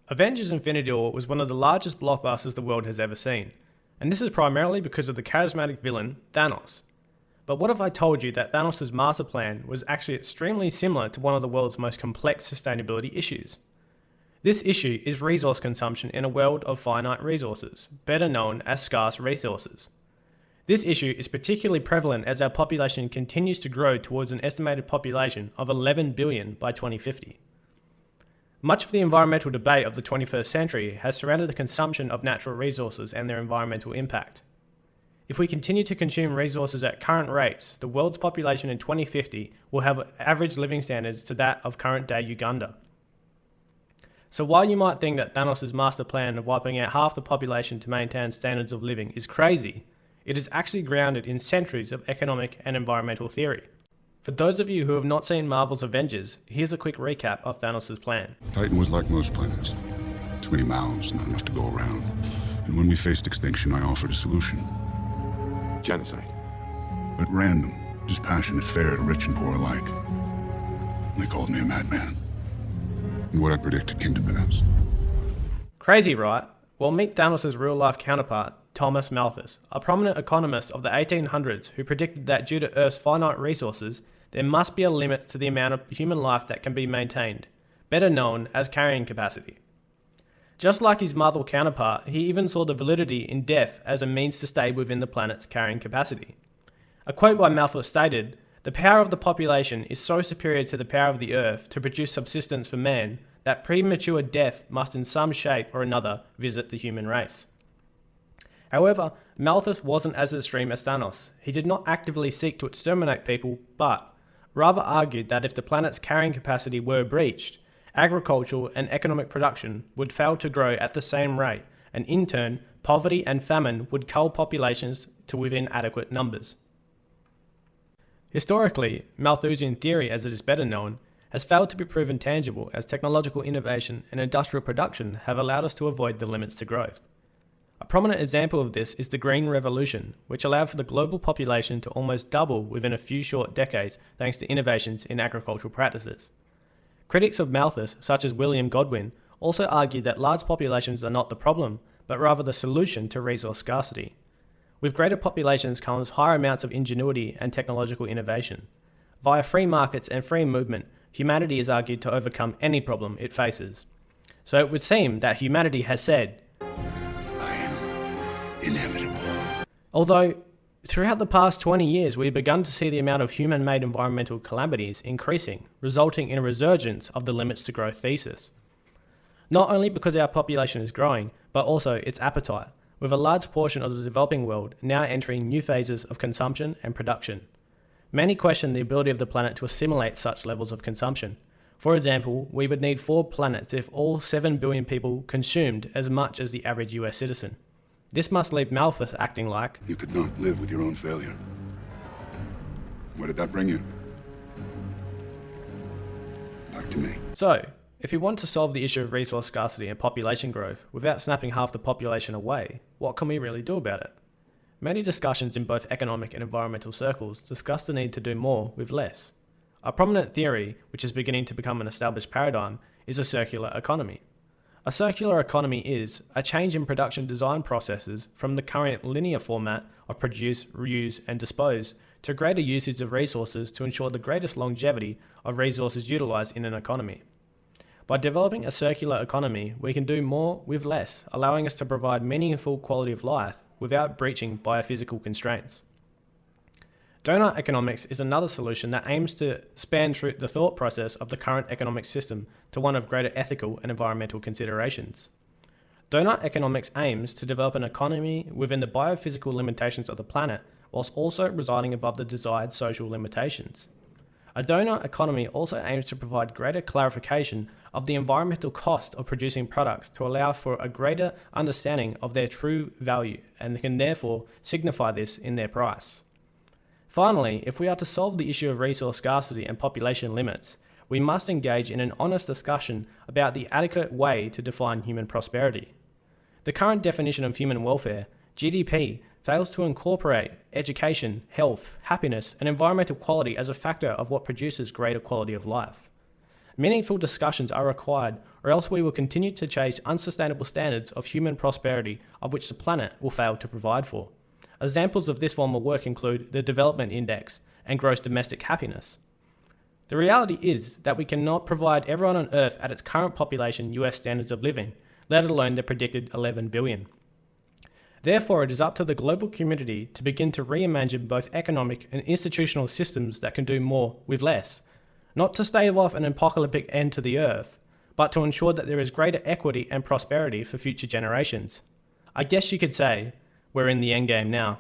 Avengers Infinity War was one of the largest blockbusters the world has ever seen, and this is primarily because of the charismatic villain, Thanos. But what if I told you that Thanos' master plan was actually extremely similar to one of the world's most complex sustainability issues? This issue is resource consumption in a world of finite resources, better known as scarce resources. This issue is particularly prevalent as our population continues to grow towards an estimated population of 11 billion by 2050. Much of the environmental debate of the 21st century has surrounded the consumption of natural resources and their environmental impact. If we continue to consume resources at current rates, the world's population in 2050 will have average living standards to that of current-day Uganda. So while you might think that Thanos' master plan of wiping out half the population to maintain standards of living is crazy, it is actually grounded in centuries of economic and environmental theory. For those of you who have not seen Marvel's Avengers, here's a quick recap of Thanos' plan. Titan was like most planets. Too many mouths, not enough to go around. And when we faced extinction, I offered a solution. Genocide. But random, dispassionate, fair to rich and poor alike. They called me a madman. And what I predicted came to pass. Crazy, right? Well, meet Thanos' real-life counterpart, Thomas Malthus, a prominent economist of the 1800s who predicted that due to Earth's finite resources, there must be a limit to the amount of human life that can be maintained, better known as carrying capacity. Just like his Marvel counterpart, he even saw the validity in death as a means to stay within the planet's carrying capacity. A quote by Malthus stated, "The power of the population is so superior to the power of the Earth to produce subsistence for man that premature death must in some shape or another visit the human race." However, Malthus wasn't as extreme as Thanos. He did not actively seek to exterminate people, but rather argued that if the planet's carrying capacity were breached, agricultural and economic production would fail to grow at the same rate, and in turn, poverty and famine would cull populations to within adequate numbers. Historically, Malthusian theory, as it is better known, has failed to be proven tangible as technological innovation and industrial production have allowed us to avoid the limits to growth. A prominent example of this is the Green Revolution, which allowed for the global population to almost double within a few short decades thanks to innovations in agricultural practices. Critics of Malthus, such as William Godwin, also argued that large populations are not the problem, but rather the solution to resource scarcity. With greater populations comes higher amounts of ingenuity and technological innovation. Via free markets and free movement, humanity is argued to overcome any problem it faces. So it would seem that humanity has said, Inevitable. Although, throughout the past 20 years, we've begun to see the amount of human-made environmental calamities increasing, resulting in a resurgence of the limits to growth thesis. Not only because our population is growing, but also its appetite, with a large portion of the developing world now entering new phases of consumption and production. Many question the ability of the planet to assimilate such levels of consumption. For example, we would need 4 planets if all 7 billion people consumed as much as the average US citizen. This must leave Malthus acting like, You could not live with your own failure. Where did that bring you? Back to me. So, if we want to solve the issue of resource scarcity and population growth without snapping half the population away, what can we really do about it? Many discussions in both economic and environmental circles discuss the need to do more with less. A prominent theory, which is beginning to become an established paradigm, is a circular economy. A circular economy is a change in production design processes from the current linear format of produce, reuse, and dispose to greater usage of resources to ensure the greatest longevity of resources utilized in an economy. By developing a circular economy, we can do more with less, allowing us to provide meaningful quality of life without breaching biophysical constraints. Donut economics is another solution that aims to span through the thought process of the current economic system to one of greater ethical and environmental considerations. Donut economics aims to develop an economy within the biophysical limitations of the planet, whilst also residing above the desired social limitations. A donut economy also aims to provide greater clarification of the environmental cost of producing products to allow for a greater understanding of their true value and can therefore signify this in their price. Finally, if we are to solve the issue of resource scarcity and population limits, we must engage in an honest discussion about the adequate way to define human prosperity. The current definition of human welfare, GDP, fails to incorporate education, health, happiness, and environmental quality as a factor of what produces greater quality of life. Meaningful discussions are required or else we will continue to chase unsustainable standards of human prosperity of which the planet will fail to provide for. Examples of this form of work include the Development Index and gross domestic happiness. The reality is that we cannot provide everyone on Earth at its current population US standards of living, let alone the predicted 11 billion. Therefore, it is up to the global community to begin to reimagine both economic and institutional systems that can do more with less, not to stave off an apocalyptic end to the Earth, but to ensure that there is greater equity and prosperity for future generations. I guess you could say, we're in the endgame now.